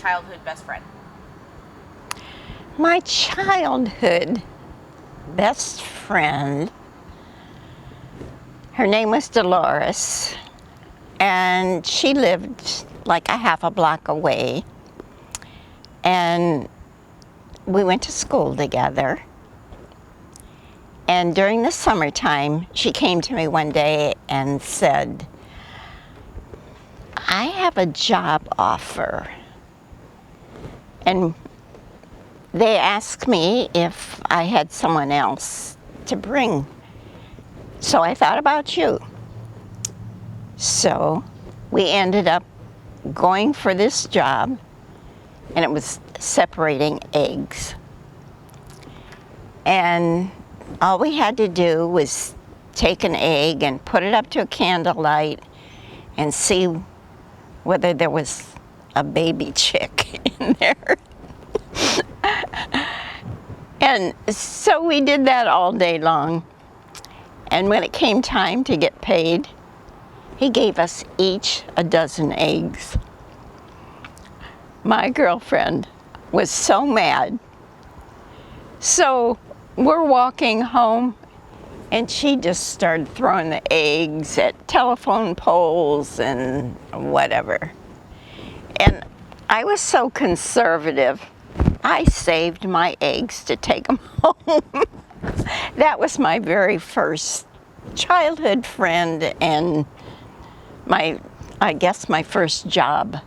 childhood best friend? My childhood best friend, her name was Dolores, and she lived like a half a block away, and we went to school together. And during the summertime, she came to me one day and said, I have a job offer. And they asked me if I had someone else to bring. So I thought about you. So we ended up going for this job, and it was separating eggs. And all we had to do was take an egg and put it up to a candlelight and see whether there was a baby chick in there. And so we did that all day long. And when it came time to get paid, he gave us each a dozen eggs. My girlfriend was so mad. So we're walking home, and she just started throwing the eggs at telephone poles and whatever. And I was so conservative, I saved my eggs to take them home. That was my very first childhood friend and I guess my first job.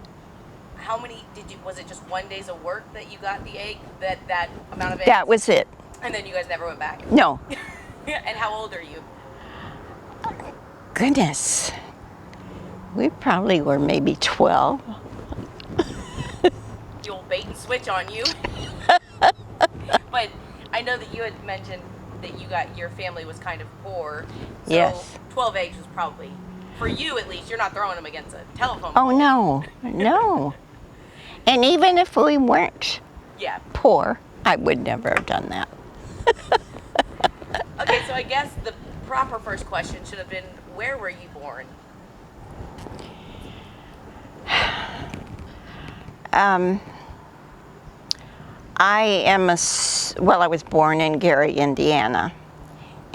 How many was it just one day's of work that you got the egg, that amount of eggs? That was it. And then you guys never went back? No. And how old are you? Goodness. We probably were maybe 12. The old bait and switch on you. But I know that you had mentioned that your family was kind of poor. So Yes. 12 eggs was probably, for you at least, you're not throwing them against a telephone Oh, pole. no. And even if we weren't Yeah. poor, I would never have done that. Okay, so I guess the proper first question should have been, where were you born? I was born in Gary, Indiana,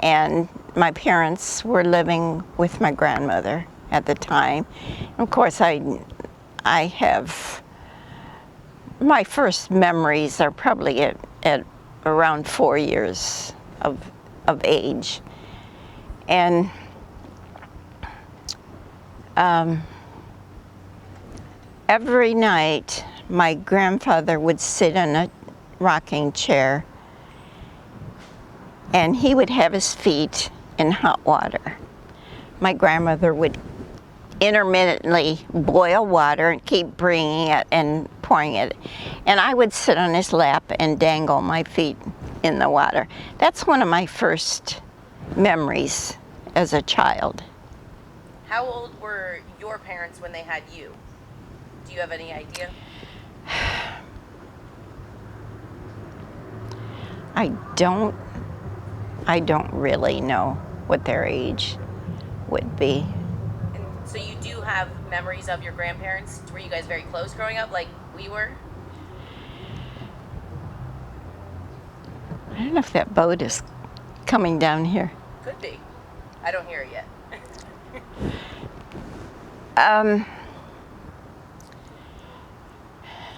and my parents were living with my grandmother at the time. Of course, I have, my first memories are probably at around 4 years of age. And every night, my grandfather would sit in a rocking chair, and he would have his feet in hot water. My grandmother would intermittently boil water and keep bringing it and pouring it. And I would sit on his lap and dangle my feet in the water. That's one of my first memories as a child. How old were your parents when they had you? Do you have any idea? I don't really know what their age would be. And so you do have memories of your grandparents? Were you guys very close growing up, like we were? I don't know if that boat is coming down here. Could be. I don't hear it yet.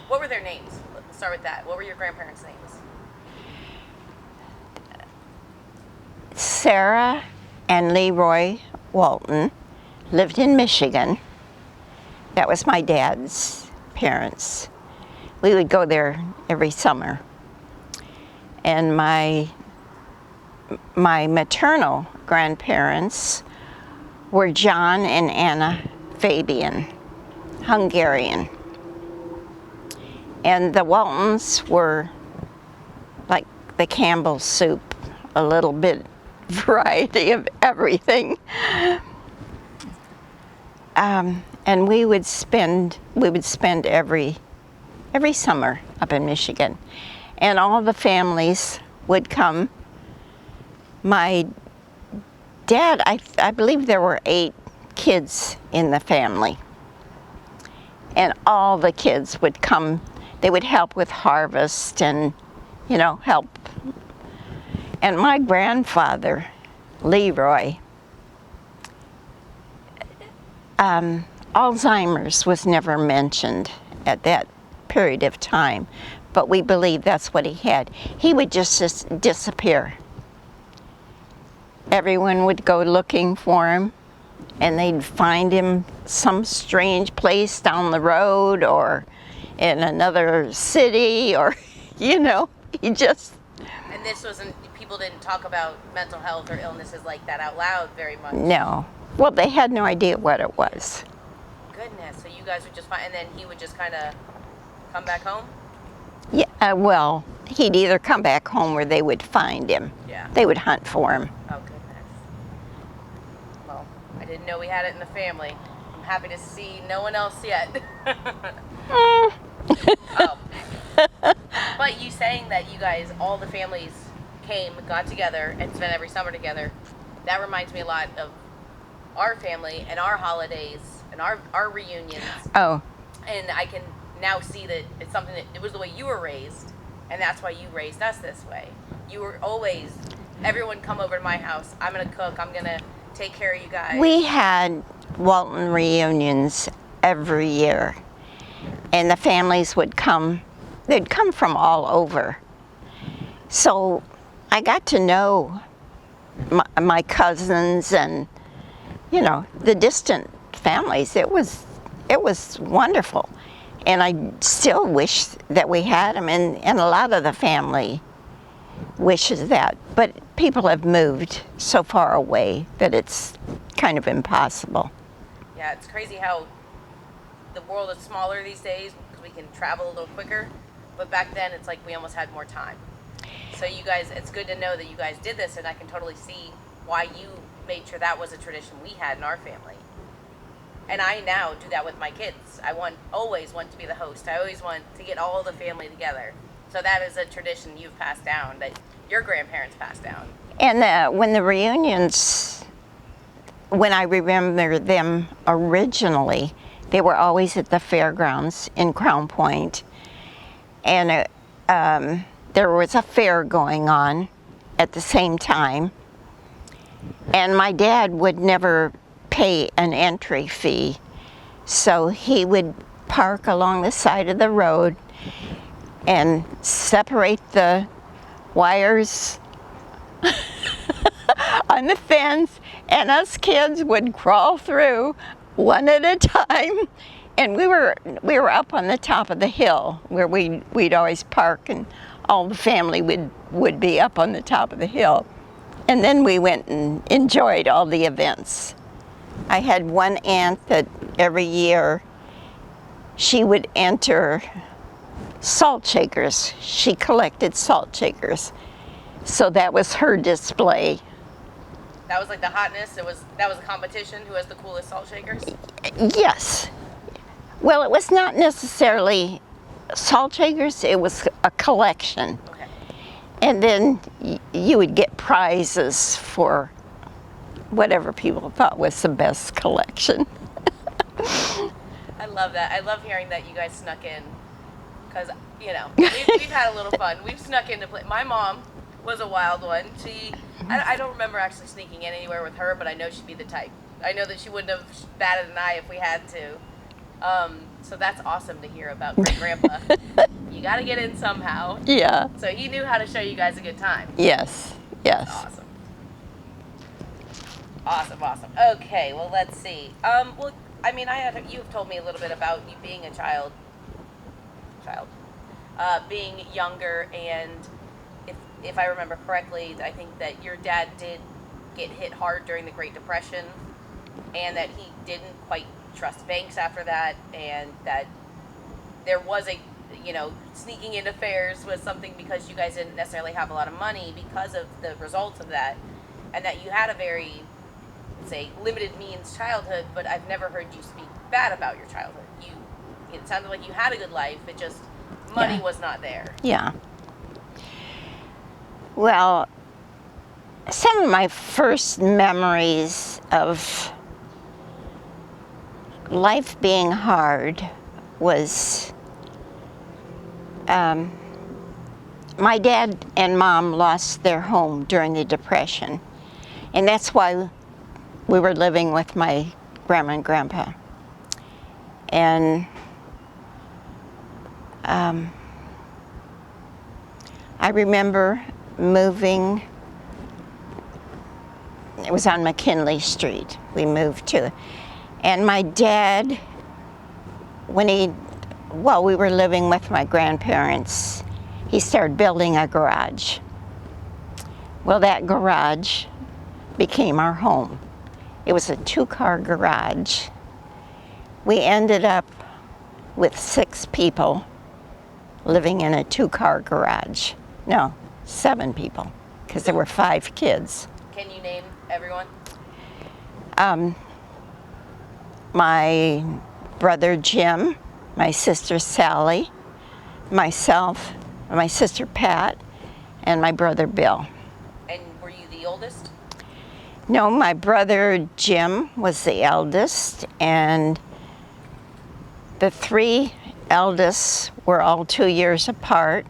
What were their names? Let's start with that. What were your grandparents' names? Sarah and Leroy Walton lived in Michigan. That was my dad's parents. We would go there every summer. And my maternal grandparents were John and Anna Fabian, Hungarian. And the Waltons were like the Campbell soup, a little bit variety of everything. And we would spend every summer up in Michigan. And all the families would come. My dad, I believe there were 8 kids in the family. And all the kids would come they would help with harvest and, help. And my grandfather, Leroy, Alzheimer's was never mentioned at that period of time, but we believe that's what he had. He would just disappear. Everyone would go looking for him, and they'd find him some strange place down the road or in another city, or, he just... And this wasn't, people didn't talk about mental health or illnesses like that out loud very much. No. Well, they had no idea what it was. Goodness, so you guys would just find, and then he would just kind of come back home? Yeah, well, he'd either come back home or they would find him. Yeah. They would hunt for him. Oh, goodness. Well, I didn't know we had it in the family. I'm happy to see no one else yet. Oh. But you saying that you guys, all the families came, got together, and spent every summer together, that reminds me a lot of our family and our holidays and our reunions. Oh. And I can now see that it's something that it was the way you were raised, and that's why you raised us this way. You were always, everyone come over to my house, I'm going to cook, I'm going to take care of you guys. We had Walton reunions every year, and the families would come. They'd come from all over. So I got to know my cousins and, the distant families. It was wonderful. And I still wish that we had them, and a lot of the family wishes that. But people have moved so far away that it's kind of impossible. Yeah, it's crazy how the world is smaller these days because we can travel a little quicker. But back then, it's like we almost had more time. So you guys, it's good to know that you guys did this, and I can totally see why you made sure that was a tradition we had in our family. And I now do that with my kids. I always want to be the host. I always want to get all the family together. So that is a tradition you've passed down, that your grandparents passed down. And when the reunions, when I remember them originally, they were always at the fairgrounds in Crown Point. And there was a fair going on at the same time. And my dad would never pay an entry fee. So he would park along the side of the road and separate the wires on the fence, and us kids would crawl through one at a time. And we were up on the top of the hill where we'd always park, and all the family would be up on the top of the hill. And then we went and enjoyed all the events. I had one aunt that every year she would enter salt shakers. She collected salt shakers. So that was her display. That was like the hotness. That was a competition. Who has the coolest salt shakers? Yes. Well, it was not necessarily salt shakers. It was a collection. Okay. And then you would get prizes for whatever people thought was the best collection. I love that. I love hearing that you guys snuck in, because we've had a little fun. We've snuck in to play. My mom was a wild one. I don't remember actually sneaking in anywhere with her, but I know she'd be the type. I know that she wouldn't have batted an eye if we had to. So that's awesome to hear about Great Grandpa. You got to get in somehow. Yeah. So he knew how to show you guys a good time. Yes. Yes. Awesome. Awesome. Okay, well, let's see. Well, I mean, you've told me a little bit about you being a child, being younger, and if I remember correctly, I think that your dad did get hit hard during the Great Depression, and that he didn't quite trust banks after that, and that there was sneaking into fairs was something because you guys didn't necessarily have a lot of money because of the results of that, and that you had a very, say, limited means childhood, but I've never heard you speak bad about your childhood. It sounded like you had a good life, it just, money was not there. Yeah. Well, some of my first memories of life being hard was my dad and mom lost their home during the Depression, and that's why we were living with my grandma and grandpa. And I remember moving. It was on McKinley Street we moved to. And my dad, when we were living with my grandparents, he started building a garage. Well, that garage became our home. It was a 2-car garage. We ended up with 6 people living in a 2-car garage. No, 7 people, because there were 5 kids. Can you name everyone? My brother Jim, my sister Sally, myself, my sister Pat, and my brother Bill. And were you the oldest? No, my brother Jim was the eldest, and the 3 eldest were all 2 years apart.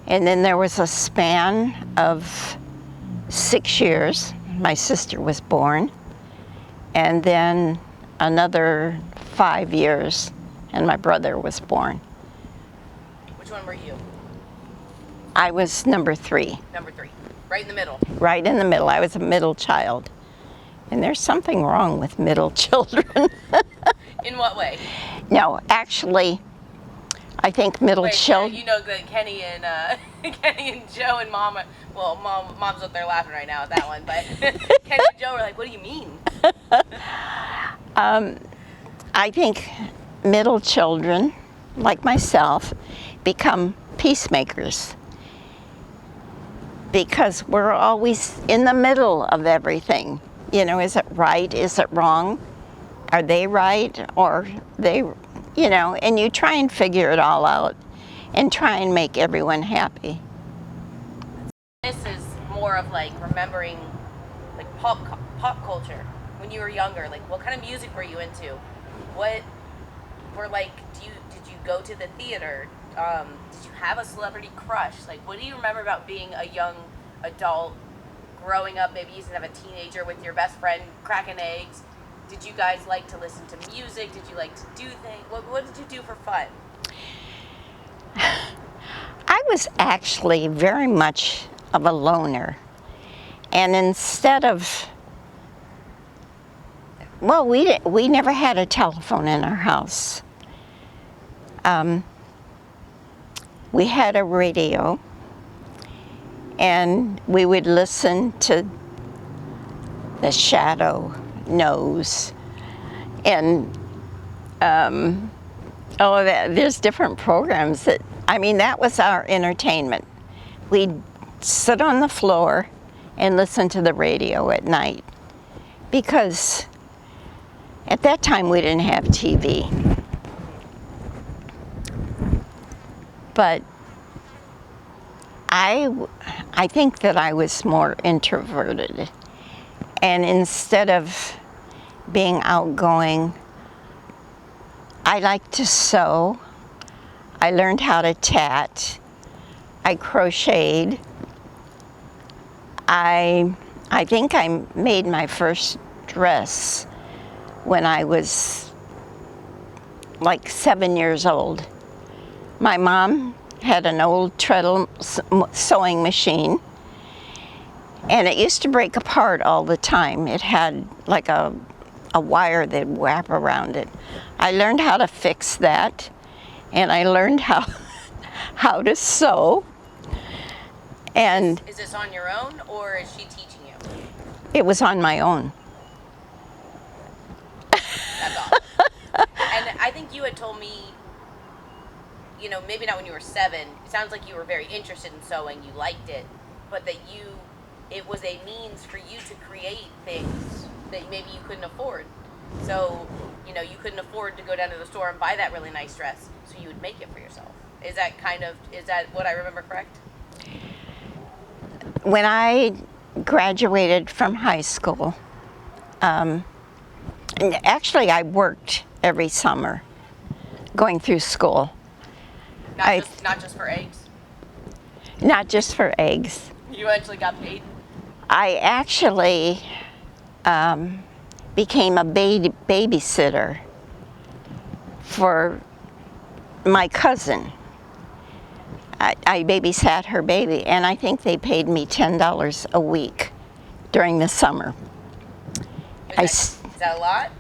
And then there was a span of 6 years. My sister was born. And then another 5 years, and my brother was born. Which one were you? I was number 3. Number 3. Right in the middle. Right in the middle. I was a middle child. And there's something wrong with middle children. In what way? No, actually, I think middle children. You know that Kenny and Joe and Mom. Well, Mom's up there laughing right now at that one, but Kenny and Joe were like, "What do you mean?" I think middle children, like myself, become peacemakers because we're always in the middle of everything. You know, is it right? Is it wrong? Are they right? Or they, you know, and you try and figure it all out and try and make everyone happy. This is more of like remembering like pop culture when you were younger. Like, what kind of music were you into? What were like? Did you go to the theater? Did you have a celebrity crush? Like, what do you remember about being a young adult, growing up? Maybe you used to have a teenager with your best friend cracking eggs. Did you guys like to listen to music? Did you like to do things? What did you do for fun? I was actually very much of a loner. And instead of, well, we never had a telephone in our house. We had a radio, and we would listen to The Shadow Knows, and there's different programs that, I mean, that was our entertainment. We'd sit on the floor and listen to the radio at night because at that time we didn't have TV. But I think that I was more introverted, and instead of being outgoing, I liked to sew. I learned how to tat. I crocheted. I think I made my first dress when I was like 7 years old. My mom had an old treadle sewing machine, and it used to break apart all the time. It had like a wire that would wrap around it. I learned how to fix that, and I learned how to sew. And is this on your own, or is she teaching you? It was on my own. That's all. And I think you had told me, you know, maybe not when you were 7. It sounds like you were very interested in sewing. You liked it, but that it was a means for you to create things that maybe you couldn't afford. So, you know, you couldn't afford to go down to the store and buy that really nice dress, so you would make it for yourself. Is that what I remember correct? When I graduated from high school, actually I worked every summer going through school. Not just for eggs. Not just for eggs. You actually got paid. I actually became a babysitter for my cousin. I babysat her baby, and I think they paid me $10 a week during the summer. Is that a lot?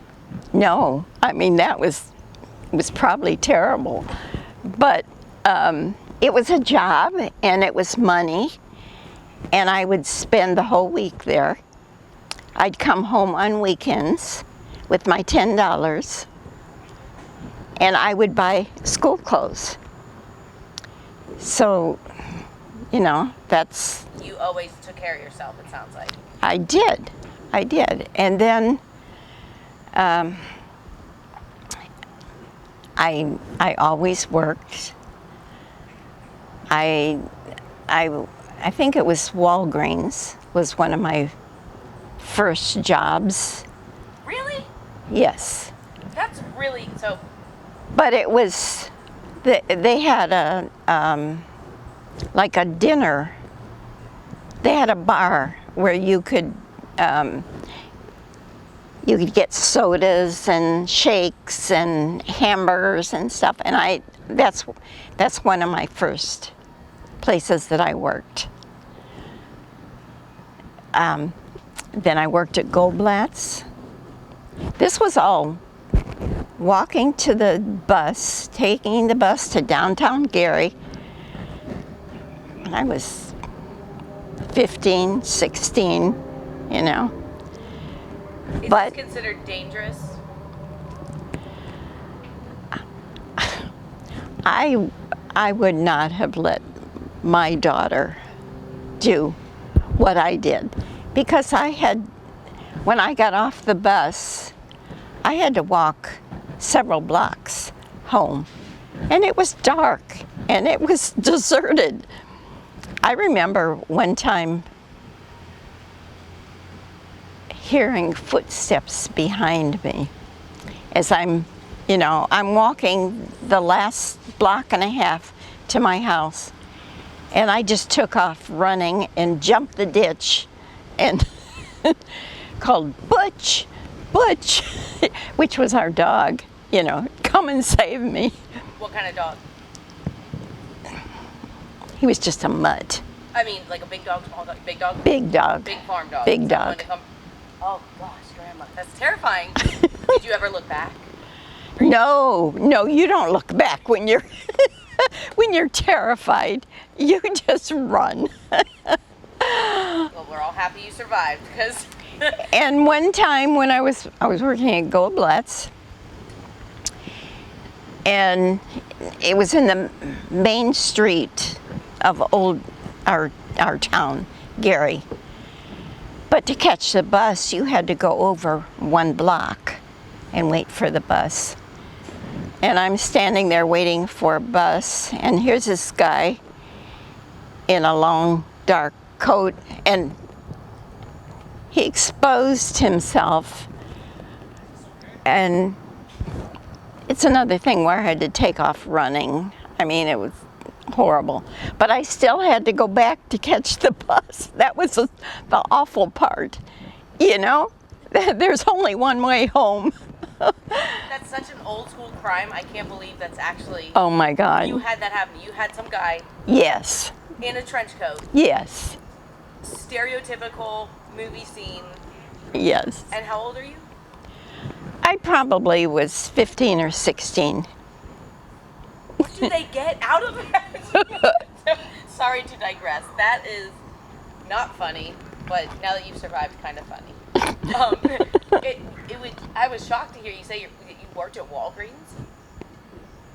No, I mean that was probably terrible, but it was a job and it was money, and I would spend the whole week there. I'd come home on weekends with my $10, and I would buy school clothes. So, you know, that's... You always took care of yourself, it sounds like. I did. And then I always worked. I think it was Walgreens was one of my first jobs. Really? Yes. That's really so. But it was they had a like a dinner. They had a bar where you could get sodas and shakes and hamburgers and stuff, and that's one of my first places that I worked. Then I worked at Goldblatt's. This was all walking to the bus, taking the bus to downtown Gary. And I was 15, 16, you know. Is But this considered dangerous? I would not have let my daughter do what I did, because when I got off the bus, I had to walk several blocks home, and it was dark and it was deserted. I remember one time hearing footsteps behind me as I'm walking the last block and a half to my house, and I just took off running and jumped the ditch and called Butch, which was our dog, come and save me. What kind of dog? He was just a mutt. I mean, like a big dog, small dog, big dog? Big dog. Big farm dog. Big dog. Oh gosh, Grandma, that's terrifying. Did you ever look back? No, you don't look back when you're when you're terrified. You just run. Well, we're all happy you survived, because. And one time when I was working at Goldblatt's, and it was in the main street of our town, Gary. But to catch the bus, you had to go over one block and wait for the bus. And I'm standing there waiting for a bus, and here's this guy in a long, dark coat, and he exposed himself. And it's another thing where I had to take off running. I mean, it was horrible. But I still had to go back to catch the bus. That was the awful part, There's only one way home. That's such an old school crime. I can't believe that's actually. Oh my God. You had that happen. You had some guy. Yes. In a trench coat. Yes. Stereotypical movie scene. Yes. And how old are you? I probably was 15 or 16. What do they get out of that? Sorry to digress. That is not funny, but now that you've survived, kind of funny. I was shocked to hear you say you worked at Walgreens.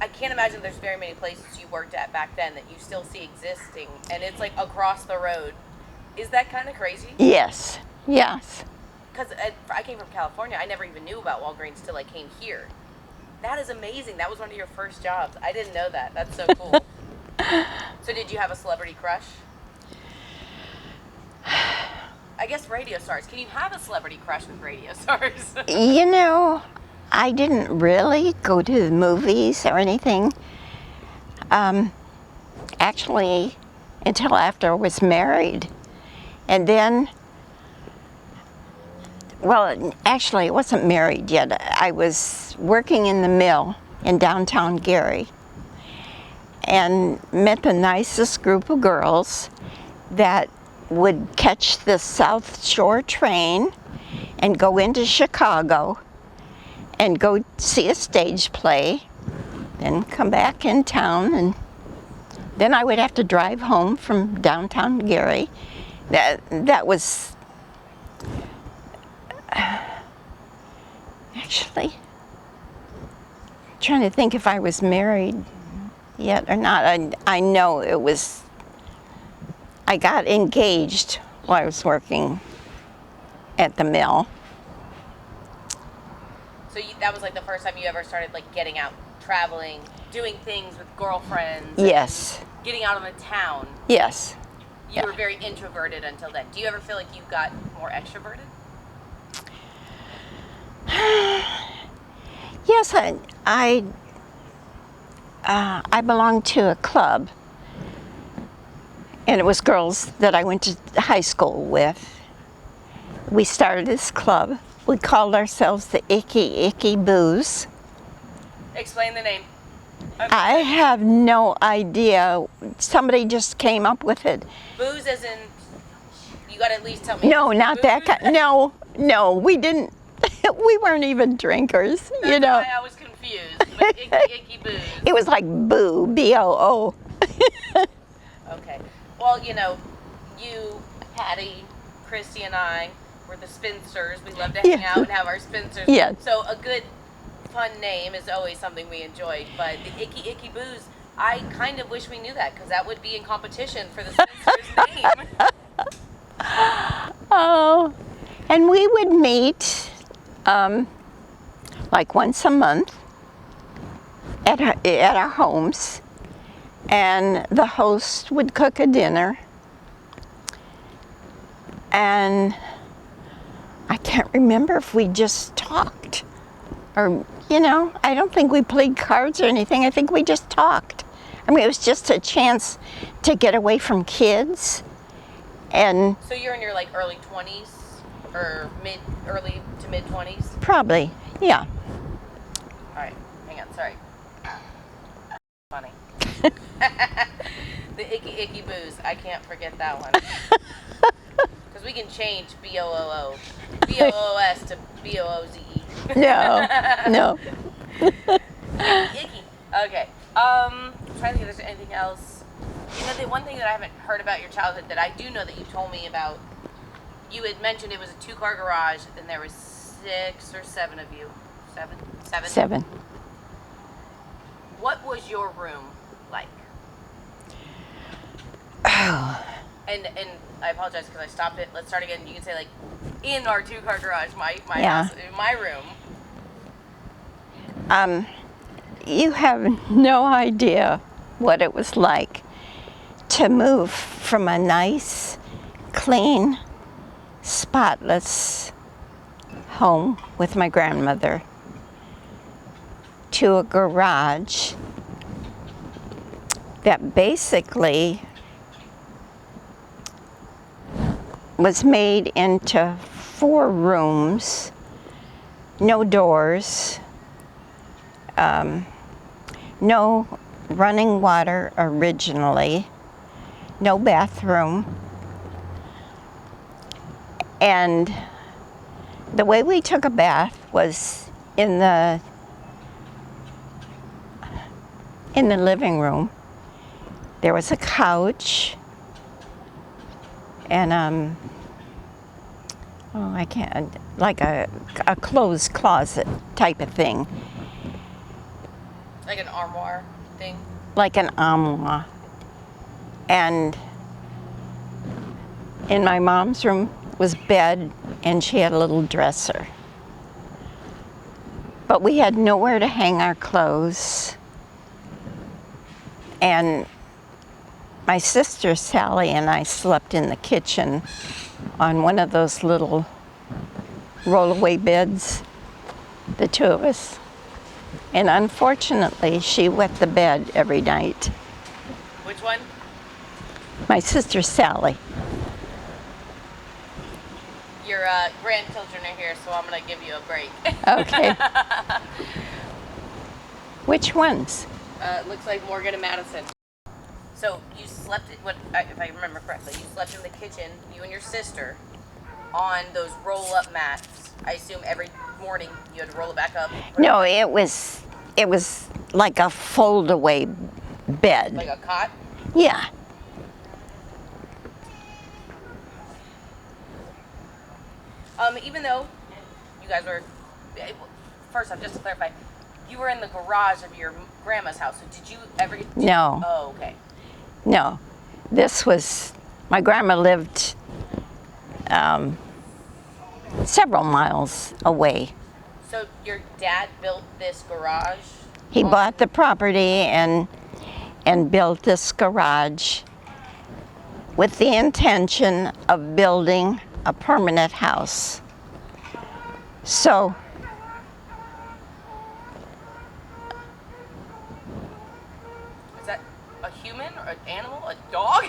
I can't imagine there's very many places you worked at back then that you still see existing, and it's like across the road. Is that kind of crazy? Yes. Because I came from California. I never even knew about Walgreens till I came here. That is amazing. That was one of your first jobs. I didn't know that. That's so cool. So did you have a celebrity crush? I guess radio stars. Can you have a celebrity crush with radio stars? I didn't really go to the movies or anything. Actually, until after I was married. And then, well, actually, I wasn't married yet. I was working in the mill in downtown Gary and met the nicest group of girls that would catch the South Shore train and go into Chicago and go see a stage play, then come back in town, and then I would have to drive home from downtown Gary. That was actually trying to think if I was married yet or not. I know it was. I got engaged while I was working at the mill. So that was like the first time you ever started like getting out, traveling, doing things with girlfriends. Yes. Getting out of the town. Yes. You were very introverted until then. Do you ever feel like you got more extroverted? Yes, I belonged to a club, and it was girls that I went to high school with. We started this club. We called ourselves the Icky Icky Boos. Explain the name. I have no idea. Somebody just came up with it. Booze as in, you gotta at least tell me. No, not that kind. No, we didn't. We weren't even drinkers, That's you know. why I was confused. But icky booze. It was like boo, B-O-O. Okay. Well, you know, you, Patty, Christy, and I were the spinsters. We love to hang out and have our spinsters. Yeah. So a good, fun name is always something we enjoyed. But the Icky Icky Booze, I kind of wish we knew that, because that would be in competition for the spinster's name. Oh, and we would meet like once a month at our homes, and the host would cook a dinner, and I can't remember if we just talked or, you know, I don't think we played cards or anything. I think we just talked. I mean, it was just a chance to get away from kids. And So you're in your like early 20s or early to mid 20s? probably, yeah. All right, hang on, sorry. Funny. The Icky Icky Booze, I can't forget that one. Because we can change B-O-O-O, B-O-O-S to B-O-O-Z-E. No. Icky. Okay. I'm trying to think if there's anything else. You know, the one thing that I haven't heard about your childhood that I do know that you told me about, you had mentioned it was a 2-car garage, and there was 6 or 7 of you. Seven? 7. What was your room like? Oh. And I apologize because I stopped it. Let's start again. You can say like, in our 2-car garage, my Yeah. house, my room. You have no idea what it was like to move from a nice, clean, spotless home with my grandmother to a garage that basically was made into 4 rooms, no doors, no running water originally, no bathroom. And the way we took a bath was in the living room. There was a couch and I can't, like a clothes closet type of thing. Like an armoire thing? Like an armoire. And in my mom's room was bed, and she had a little dresser. But we had nowhere to hang our clothes. And my sister Sally and I slept in the kitchen on one of those little rollaway beds, the 2 of us. And unfortunately, she wet the bed every night. Which one? My sister Sally. Your grandchildren are here, so I'm going to give you a break. Okay. Which ones? Looks like Morgan and Madison. So you slept, if I remember correctly, you slept in the kitchen, you and your sister, on those roll-up mats. I assume every morning you had to roll it back up. No, it was like a fold-away bed. Like a cot? Yeah. Even though you guys were, first off, just to clarify, you were in the garage of your grandma's house. So did you ever get to? No. Oh, okay. No. This was, my grandma lived several miles away. So your dad built this garage? He bought the property and built this garage with the intention of building a permanent house. So Is that a human or an animal? A dog?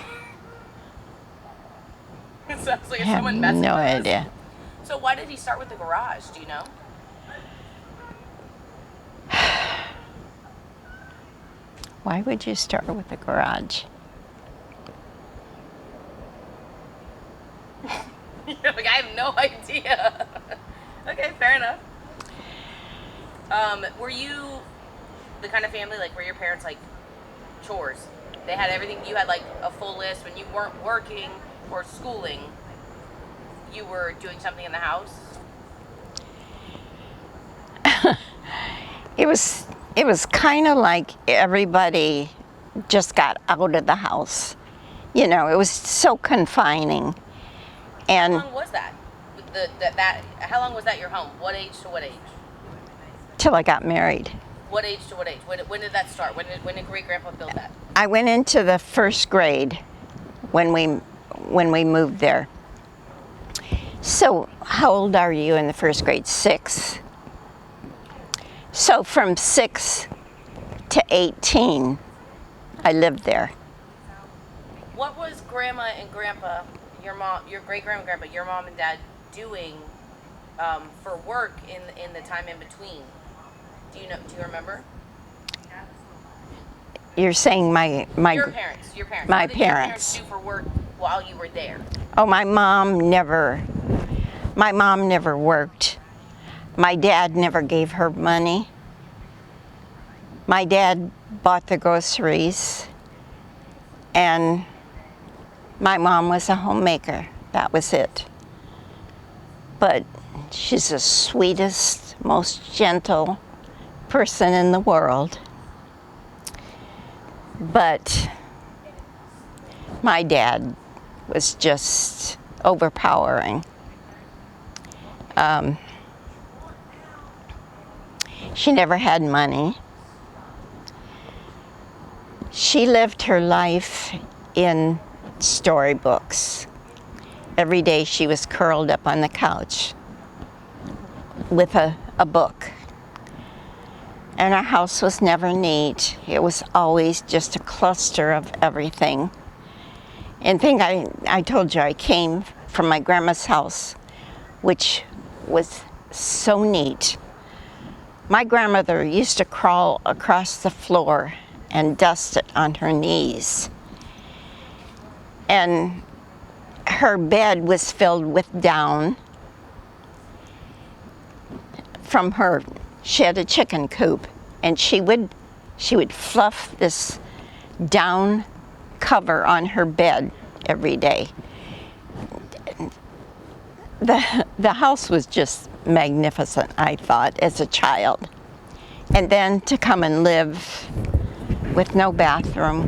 It sounds like I have someone messing no with us. idea. So why did he start with the garage? Do you know? Why would you start with the garage? You're like, I have no idea. Okay, fair enough. Were you the kind of family, like, were your parents, like, chores? They had everything, you had, like, a full list when you weren't working or schooling, you were doing something in the house? It was kind of like everybody just got out of the house. You know, it was so confining. And How long was that? How long was that your home? What age to what age? till I got married. What age to what age? When did that start? When did great grandpa build that? I went into the first grade when we moved there. So how old are you in the first grade? 6. So from 6 to 18, I lived there. What was grandma and grandpa, your mom, your great grandma and grandpa, your mom and dad doing for work in the time in between? Do you remember? You're saying my Your parents. My What did your parents. parents do for work while you were there? Oh, my mom never worked. My dad never gave her money. My dad bought the groceries, and my mom was a homemaker. That was it. But she's the sweetest, most gentle person in the world. But my dad was just overpowering. She never had money. She lived her life in storybooks. Every day she was curled up on the couch with a book. And our house was never neat. It was always just a cluster of everything. And I told you I came from my grandma's house, which was so neat. My grandmother used to crawl across the floor and dust it on her knees. And her bed was filled with down from she had a chicken coop, and she would fluff this down cover on her bed every day. The house was just magnificent, I thought, as a child. And then to come and live with no bathroom,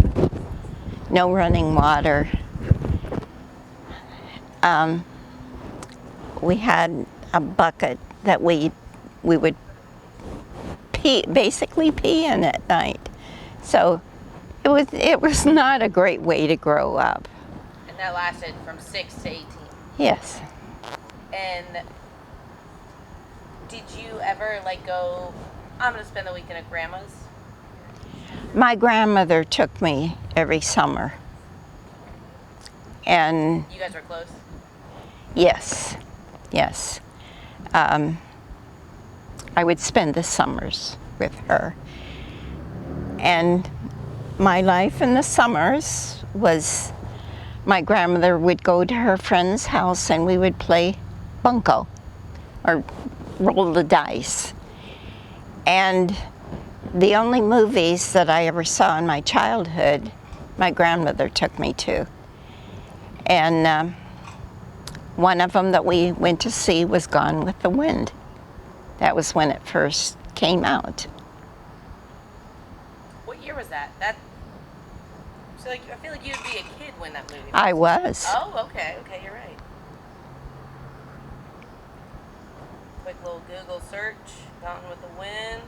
no running water. We had a bucket that we would basically pee in at night. So it was not a great way to grow up. And that lasted from 6 to 18. Yes. And did you ever go, I'm going to spend the weekend at Grandma's. My grandmother took me every summer. And You guys were close? yes, yes. I would spend the summers with her. And my life in the summers was my grandmother would go to her friend's house and we would play bunco or roll the dice. And the only movies that I ever saw in my childhood, my grandmother took me to. And one of them that we went to see was Gone with the Wind. That was when it first came out. What year was that? So I feel like you'd be a kid when that movie was. I was. Oh, okay, you're right. Quick little Google search. Gone with the Wind.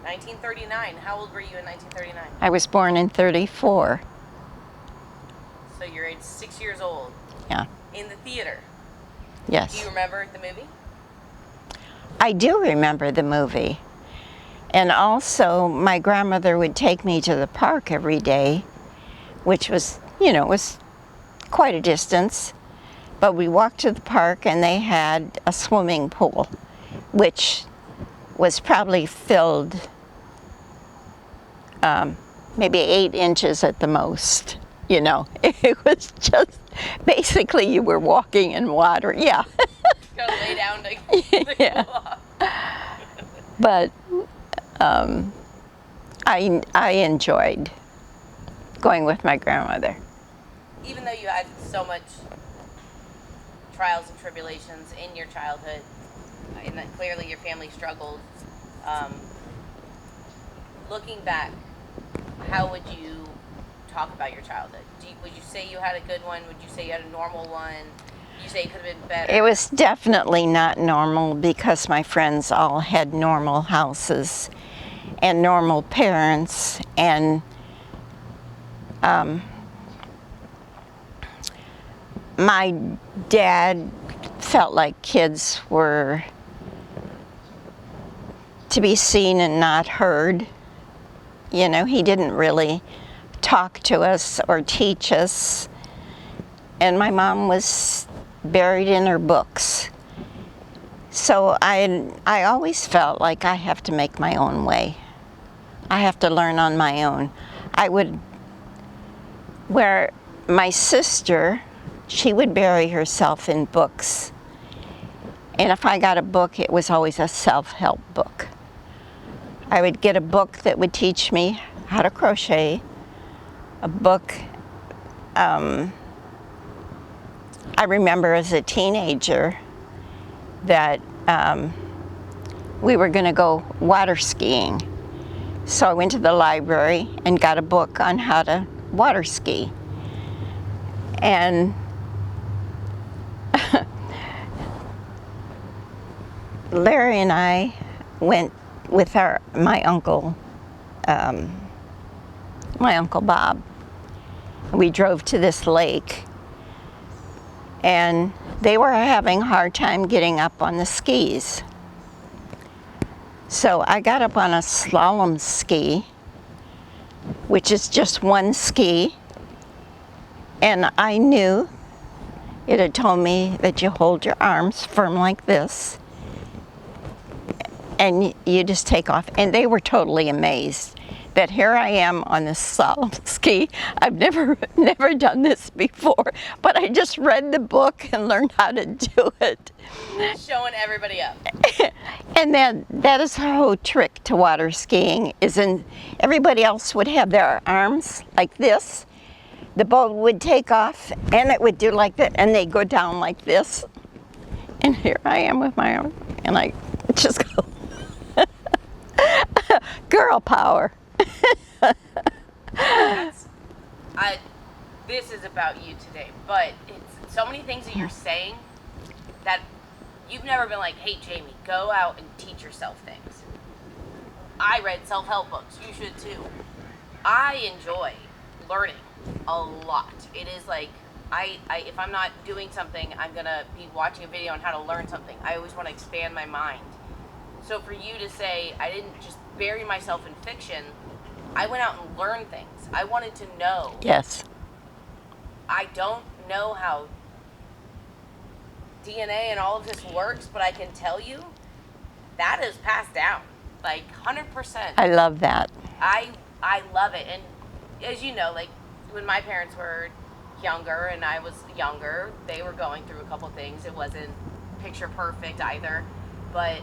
1939. How old were you in 1939? I was born in 34. So you're 6 years old. Yeah. In the theater. Yes. Do you remember the movie? I do remember the movie. And also, my grandmother would take me to the park every day, which was, was quite a distance. But we walked to the park and they had a swimming pool, which was probably filled maybe 8 inches at the most. It was just, basically you were walking in water. Yeah. Gotta lay down to yeah. cool off. But I enjoyed going with my grandmother. Even though you had so much trials and tribulations in your childhood, and that clearly your family struggled, looking back, how would you talk about your childhood? Would you say you had a good one? Would you say you had a normal one? Would you say it could have been better? It was definitely not normal because my friends all had normal houses and normal parents, and my dad felt like kids were to be seen and not heard. He didn't really talk to us or teach us. And my mom was buried in her books. So I always felt like I have to make my own way. I have to learn on my own. Where my sister, she would bury herself in books. And if I got a book, it was always a self-help book. I would get a book that would teach me how to crochet, a book. I remember as a teenager that we were going to go water skiing. So I went to the library and got a book on how to water ski. And Larry and I went with my uncle Bob. We drove to this lake, and they were having a hard time getting up on the skis. So I got up on a slalom ski, which is just one ski, and I knew it had told me that you hold your arms firm like this and you just take off. And they were totally amazed that here I am on this slalom ski. I've never done this before, but I just read the book and learned how to do it. Showing everybody up. And that is the whole trick to water skiing, everybody else would have their arms like this. The boat would take off and it would do like that, and they'd go down like this. And here I am with my arm, and I just go. Girl power. This is about you today, but it's so many things that you're saying that you've never been like, hey Jamie, go out and teach yourself things. I read self-help books, you should too. I enjoy learning a lot. It is like, if I'm not doing something, I'm gonna be watching a video on how to learn something. I always want to expand my mind. So for you to say, I didn't just bury myself in fiction, I went out and learned things. I wanted to know. Yes. I don't know how DNA and all of this works, but I can tell you that is passed down, like 100%. I love that. I love it, and as you know, like when my parents were younger and I was younger, they were going through a couple things. It wasn't picture perfect either, but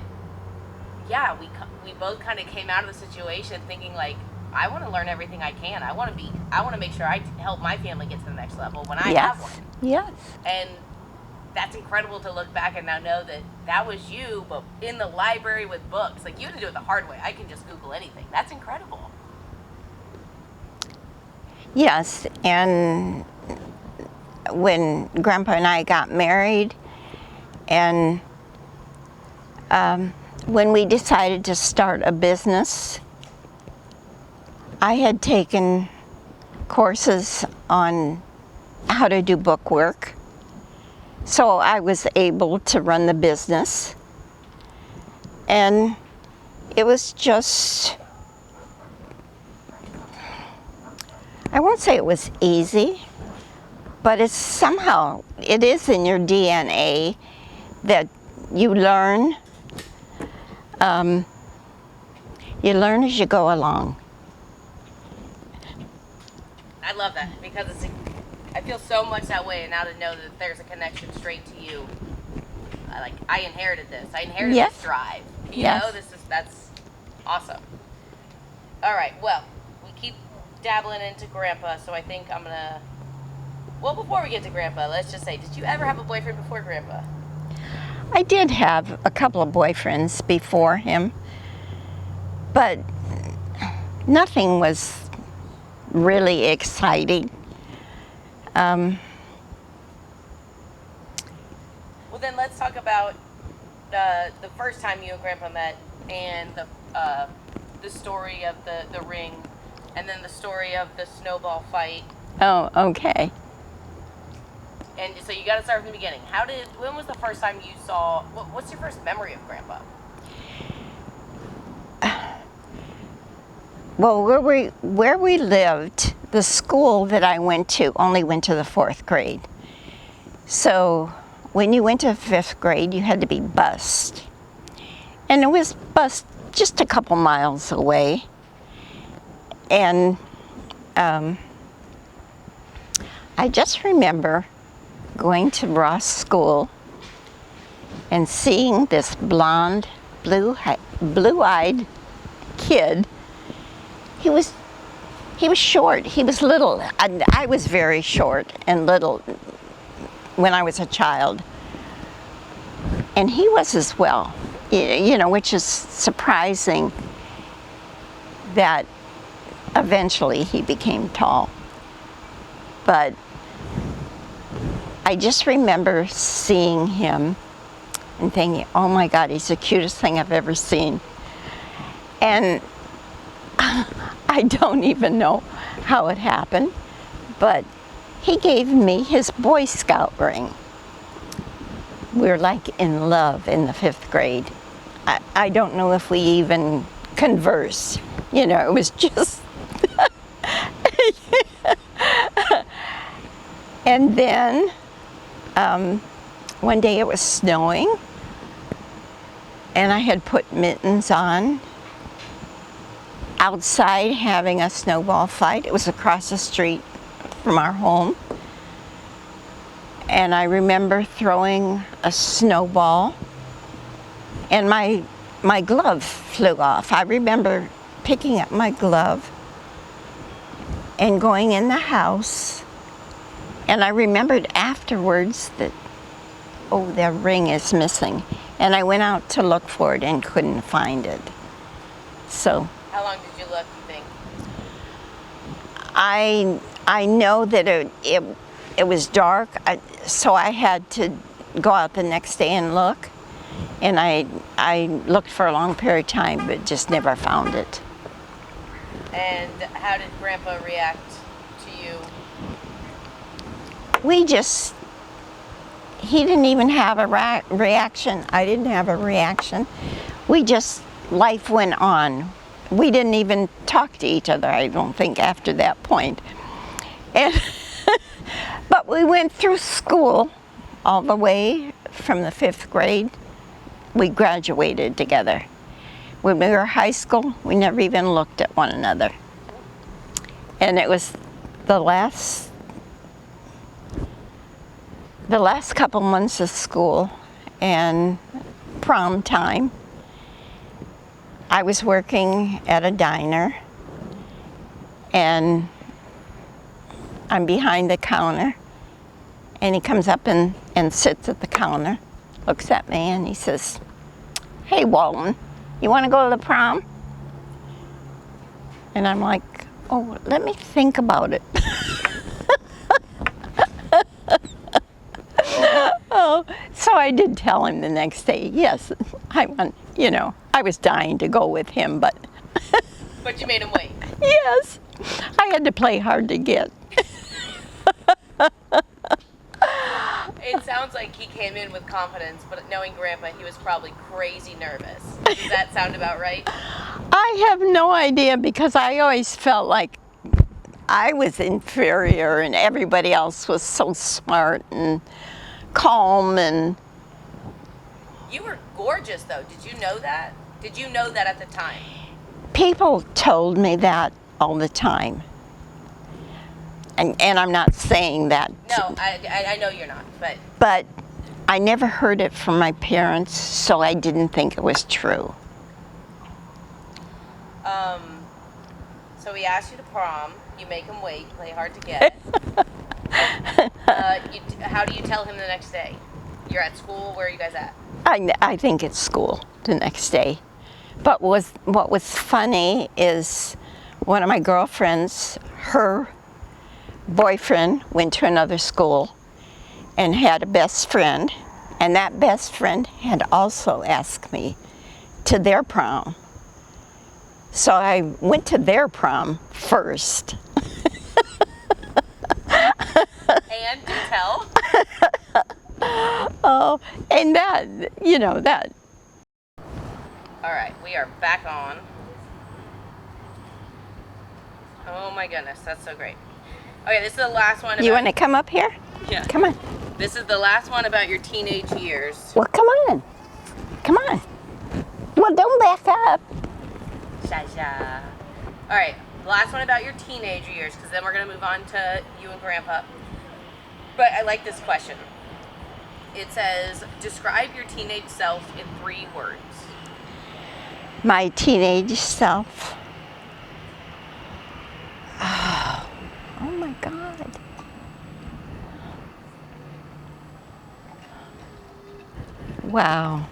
yeah, we both kind of came out of the situation thinking like, I want to learn everything I can. I want to make sure I help my family get to the next level when I have one. Yes. And that's incredible to look back and now know that that was you, but in the library with books. Like, you had to do it the hard way. I can just Google anything. That's incredible. Yes, and when Grandpa and I got married, and when we decided to start a business, I had taken courses on how to do bookwork, so I was able to run the business. And it was just, I won't say it was easy, but it's somehow, it is in your DNA that you learn. You learn as you go along. I love that because I feel so much that way, and now to know that there's a connection straight to you. I inherited this. I inherited this drive. You know, that's awesome. All right, well, we keep dabbling into Grandpa, so I think I'm gonna. Well, before we get to Grandpa, let's just say, did you ever have a boyfriend before Grandpa? I did have a couple of boyfriends before him, but nothing was really exciting. Well, then let's talk about the first time you and Grandpa met, and the story of the ring, and then the story of the snowball fight. Oh, okay. And so you got to start from the beginning. When was the first time you saw? What's your first memory of Grandpa? Well, where we lived, the school that I went to only went to the 4th grade. So when you went to 5th grade, you had to be bused. And it was bused just a couple miles away. And I just remember going to Ross School and seeing this blonde, blue-eyed kid. He was short. He was little. I was very short and little when I was a child. And he was as well, you know, which is surprising that eventually he became tall. But I just remember seeing him and thinking, oh my God, he's the cutest thing I've ever seen. And I don't even know how it happened, but he gave me his Boy Scout ring. We were like in love in the 5th grade. I don't know if we even conversed. You know, it was just... And then one day it was snowing, and I had put mittens on outside having a snowball fight. It was across the street from our home. And I remember throwing a snowball, and my glove flew off. I remember picking up my glove and going in the house, and I remembered afterwards that, oh, the ring is missing. And I went out to look for it and couldn't find it. So. How long did you look, you think? I know that it was dark, so I had to go out the next day and look. And I looked for a long period of time, but just never found it. And how did Grandpa react to you? He didn't even have a reaction. I didn't have a reaction. we just, life went on. We didn't even talk to each other, I don't think, after that point. And but we went through school all the way from the 5th grade. We graduated together. When we were in high school, we never even looked at one another. And it was the last couple months of school and prom time. I was working at a diner, and I'm behind the counter, and he comes up and sits at the counter, looks at me, and he says, "Hey, Walton, you want to go to the prom?" And I'm like, "Oh, let me think about it." Oh, so I did tell him the next day, yes, I was dying to go with him, but But you made him wait. yes, I had to play hard to get. It sounds like he came in with confidence, but knowing Grandpa, he was probably crazy nervous. Does that sound about right? I have no idea, because I always felt like I was inferior and everybody else was so smart and calm. And You were gorgeous, though. Did you know that? Did you know that at the time? people told me that all the time. And I'm not saying that. No, I know you're not, but But I never heard it from my parents, so I didn't think it was true. so we asked you to prom. You make him wait, play hard to get. How do you tell him the next day? You're at school. Where are you guys at? I think it's school the next day. But what was funny is one of my girlfriends, her boyfriend went to another school and had a best friend, and that best friend had also asked me to their prom. So I went to their prom first. And do tell. Oh, and that. All right, we are back on. Oh my goodness, that's so great. Okay, this is the last one. You want to come up here? Yeah. Come on. This is the last one about your teenage years. Well, come on. Come on. Well, don't back up. Sha. All right, the last one about your teenage years, because then we're gonna move on to you and Grandpa. But I like this question. It says, describe your teenage self in 3 words. My teenage self. Oh my God. Wow.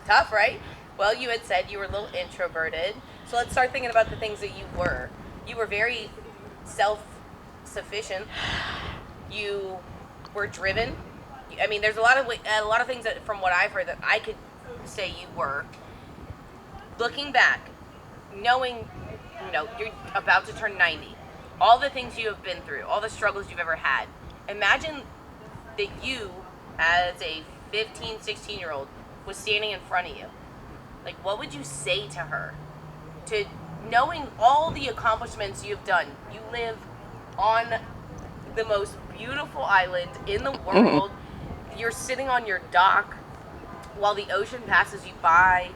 Tough, right? Well, you had said you were a little introverted. So let's start thinking about the things that you were. You were very self-sufficient. You were driven. I mean, there's a lot of things that, from what I've heard, that I could say you were. Looking back, knowing, you're about to turn 90, all the things you have been through, all the struggles you've ever had. Imagine that you, as a 15, 16-year-old, was standing in front of you. Like, what would you say to her? To knowing all the accomplishments you've done. You live on the most beautiful island in the world. You're sitting on your dock while the ocean passes you by.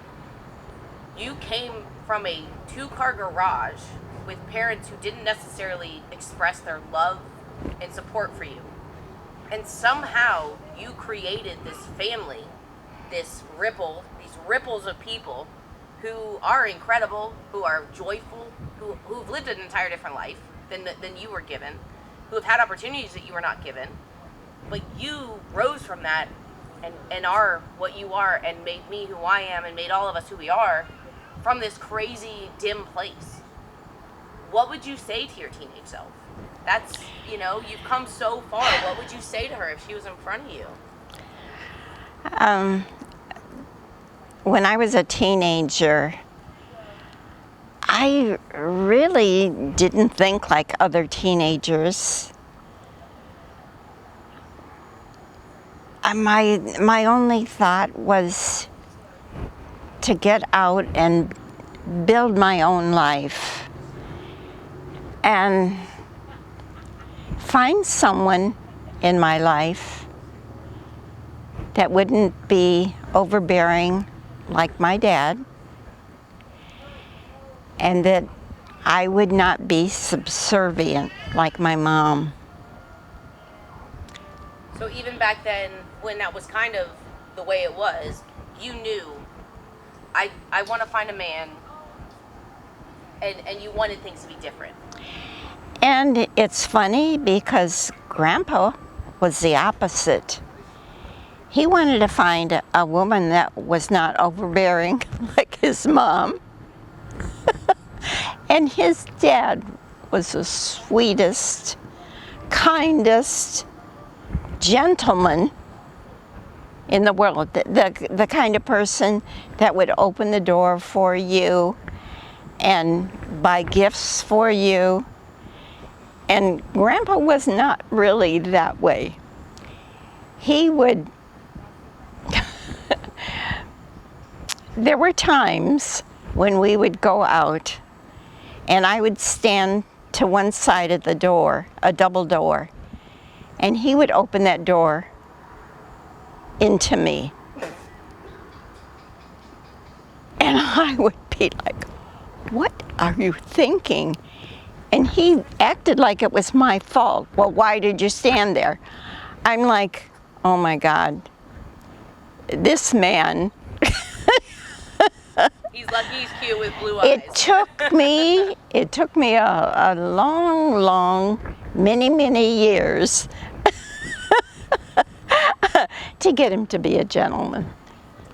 You came from a 2-car garage with parents who didn't necessarily express their love and support for you. And somehow you created this family, these ripples of people who are incredible, who are joyful, who've lived an entire different life than you were given, who have had opportunities that you were not given. But you rose from that and are what you are, and made me who I am, and made all of us who we are, from this crazy, dim place. What would you say to your teenage self? That's, you've come so far. What would you say to her if she was in front of you? When I was a teenager, I really didn't think like other teenagers. My only thought was to get out and build my own life and find someone in my life that wouldn't be overbearing like my dad, and that I would not be subservient like my mom. So even back then, when that was kind of the way it was, you knew, I want to find a man, and you wanted things to be different. And it's funny because Grandpa was the opposite. He wanted to find a woman that was not overbearing like his mom. And his dad was the sweetest, kindest gentleman in the world. The kind of person that would open the door for you and buy gifts for you. And Grandpa was not really that way. He would, there were times when we would go out and I would stand to one side of the door, a double door, and he would open that door into me. And I would be like, what are you thinking? And he acted like it was my fault. Well, why did you stand there? I'm like, oh my God, this man. He's lucky he's cute with blue eyes. It took me a long, many years to get him to be a gentleman.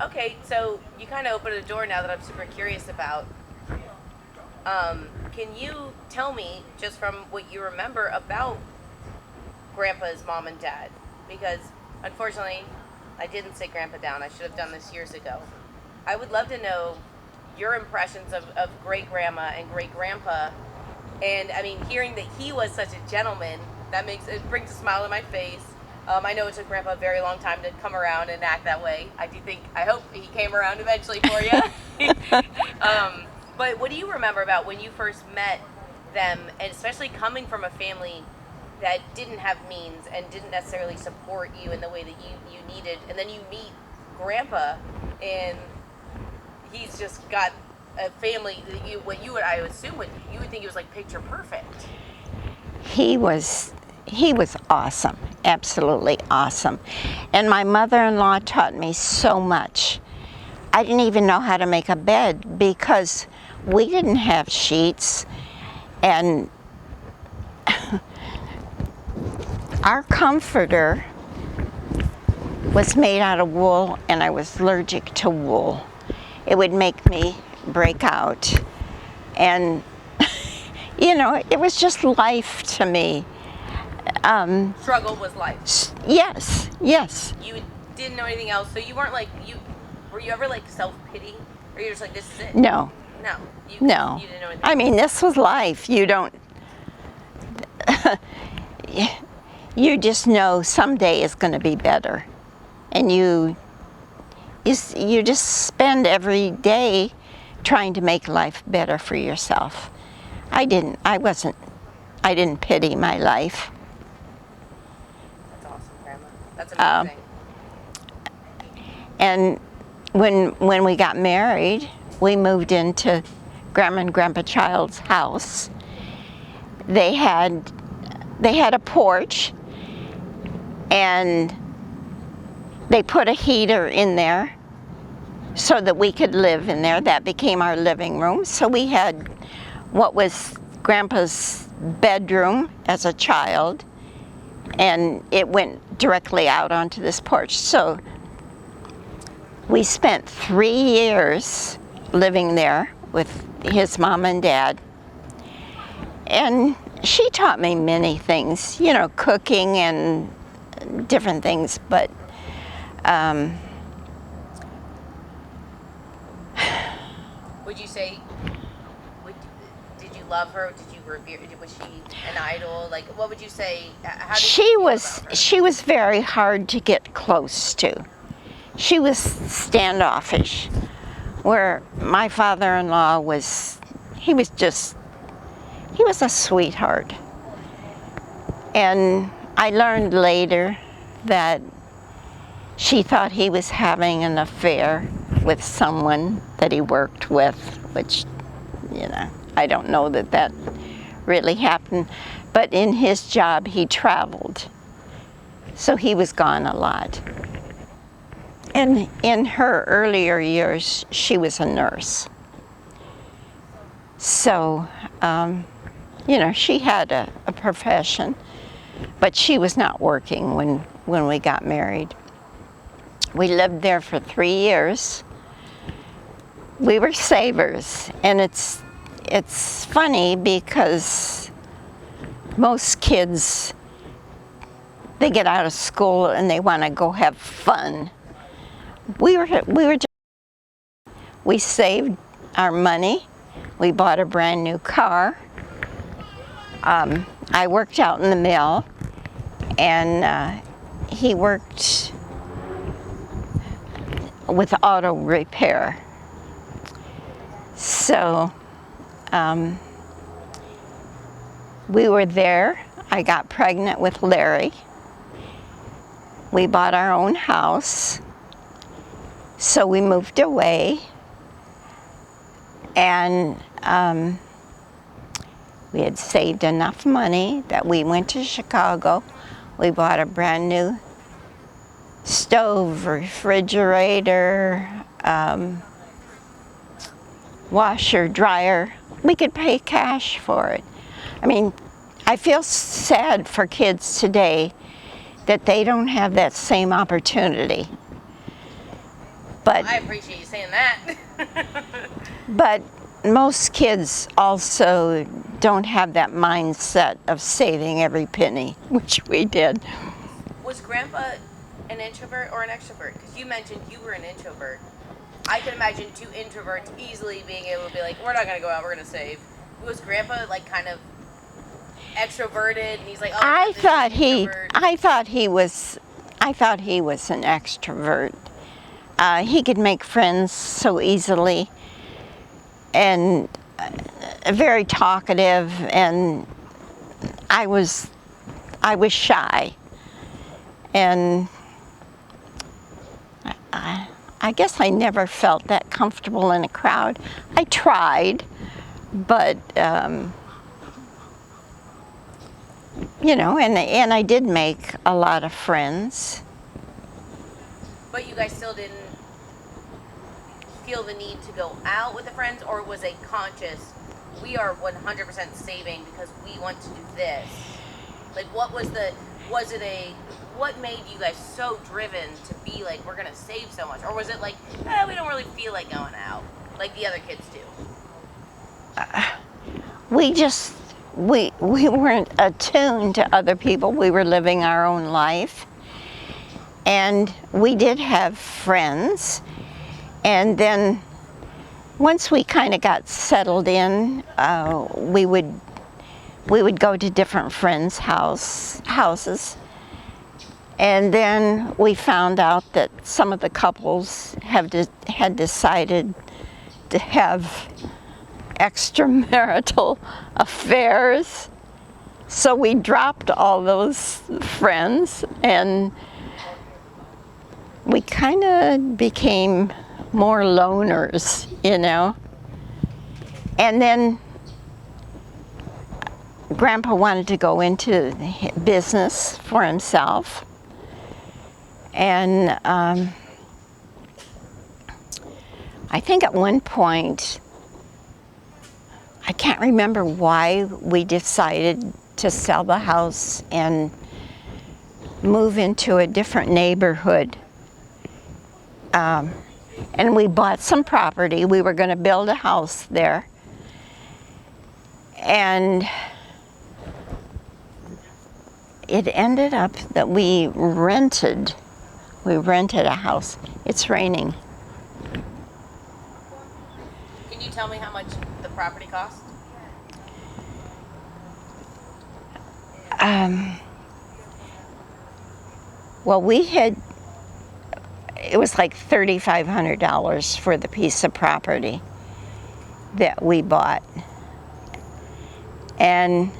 Okay, so you kind of opened a door now that I'm super curious about. Can you tell me, just from what you remember, about Grandpa's mom and dad? Because, unfortunately, I didn't sit Grandpa down. I should have done this years ago. I would love to know your impressions of great-grandma and great-grandpa. And, I mean, hearing that he was such a gentleman, it brings a smile to my face. I know it took Grandpa a very long time to come around and act that way. I hope he came around eventually for you. But what do you remember about when you first met them, and especially coming from a family that didn't have means and didn't necessarily support you in the way that you needed, and then you meet Grandpa, and he's just got a family that you would think he was like picture perfect. He was awesome, absolutely awesome. And my mother-in-law taught me so much. I didn't even know how to make a bed because we didn't have sheets, and our comforter was made out of wool, and I was allergic to wool. It would make me break out, and you know, it was just life to me. Struggle was life. Yes. You didn't know anything else, so you weren't like, were you ever like self-pity? Or you're just like, this is it? No. You didn't know anything. I mean, this was life. You don't, you just know someday is going to be better. And you just spend every day trying to make life better for yourself. I didn't pity my life. That's awesome, Grandma. That's amazing. And when we got married, we moved into Grandma and Grandpa Child's house. They had a porch, and they put a heater in there so that we could live in there. That became our living room. So we had what was Grandpa's bedroom as a child, and it went directly out onto this porch. So we spent 3 years living there with his mom and dad. And she taught me many things, you know, cooking and different things, but would you say, you love her? Did you revere? Was she an idol? Like, what would you say? How did you She feel was about her? she was very hard to get close to. She was standoffish, where my father-in-law was, he was a sweetheart. And I learned later that she thought he was having an affair with someone that he worked with, which, I don't know that really happened. But in his job, he traveled. So he was gone a lot. And in her earlier years, she was a nurse. So, she had a profession, but she was not working when we got married. We lived there for 3 years. We were savers, and it's funny because most kids, they get out of school and they want to go have fun. We saved our money. We bought a brand new car. I worked out in the mill, and he worked with auto repair. So we were there. I got pregnant with Larry. We bought our own house. So we moved away, and we had saved enough money that we went to Chicago. We bought a brand new stove, refrigerator, washer, dryer. We could pay cash for it. I mean, I feel sad for kids today that they don't have that same opportunity. But I appreciate you saying that. But most kids also don't have that mindset of saving every penny, which we did. Was Grandpa an introvert or an extrovert? Because you mentioned you were an introvert. I can imagine two introverts easily being able to be like, we're not going to go out, we're going to save. Was Grandpa like kind of extroverted, and he's like, oh, I thought he was an extrovert. He could make friends so easily, and very talkative, and I was shy, and I guess I never felt that comfortable in a crowd. I tried, but and I did make a lot of friends. But you guys still didn't feel the need to go out with the friends, or was a conscious, we are 100% saving because we want to do this? Like, what made you guys so driven to be like, we're gonna save so much? Or was it like, we don't really feel like going out like the other kids do? We weren't attuned to other people. We were living our own life, and we did have friends. And then once we kind of got settled in, we would go to different friends' houses. And then we found out that some of the couples had decided to have extramarital affairs. So we dropped all those friends, and we kind of became more loners, And then Grandpa wanted to go into business for himself. And I think at one point, I can't remember why we decided to sell the house and move into a different neighborhood. And we bought some property. We were going to build a house there. And it ended up that we rented a house. It's raining. Can you tell me how much the property cost? Well, it was like $3,500 for the piece of property that we bought. And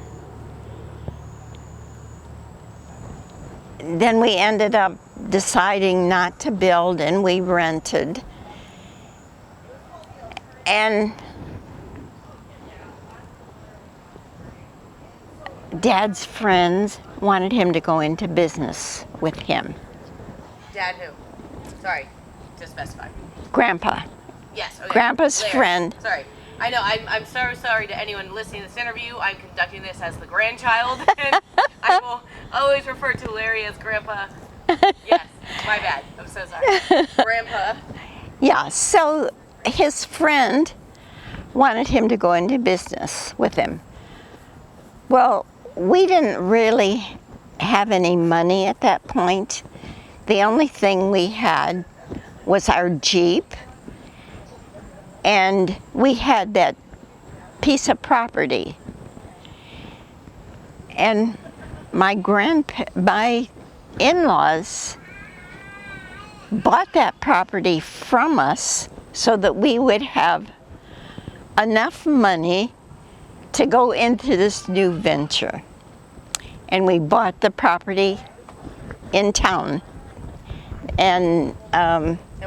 then we ended up deciding not to build, and we rented. And Dad's friends wanted him to go into business with him. Dad who? Sorry, to specify. Grandpa. Yes. Okay. Grandpa's Larry. friend. Sorry. I know. I'm so sorry to anyone listening to this interview. I'm conducting this as the grandchild, and I will always refer to Larry as Grandpa. Yes, my bad. I'm so sorry. Grandpa. Yeah, so his friend wanted him to go into business with him. Well, we didn't really have any money at that point. The only thing we had was our Jeep, and we had that piece of property. And my in-laws bought that property from us so that we would have enough money to go into this new venture. And we bought the property in town. And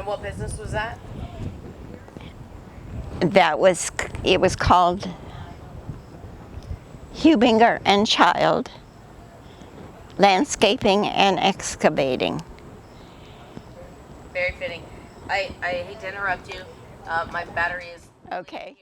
what business was that? It was called Hubinger and Child Landscaping and Excavating. Very fitting. I hate to interrupt you. My battery is Okay.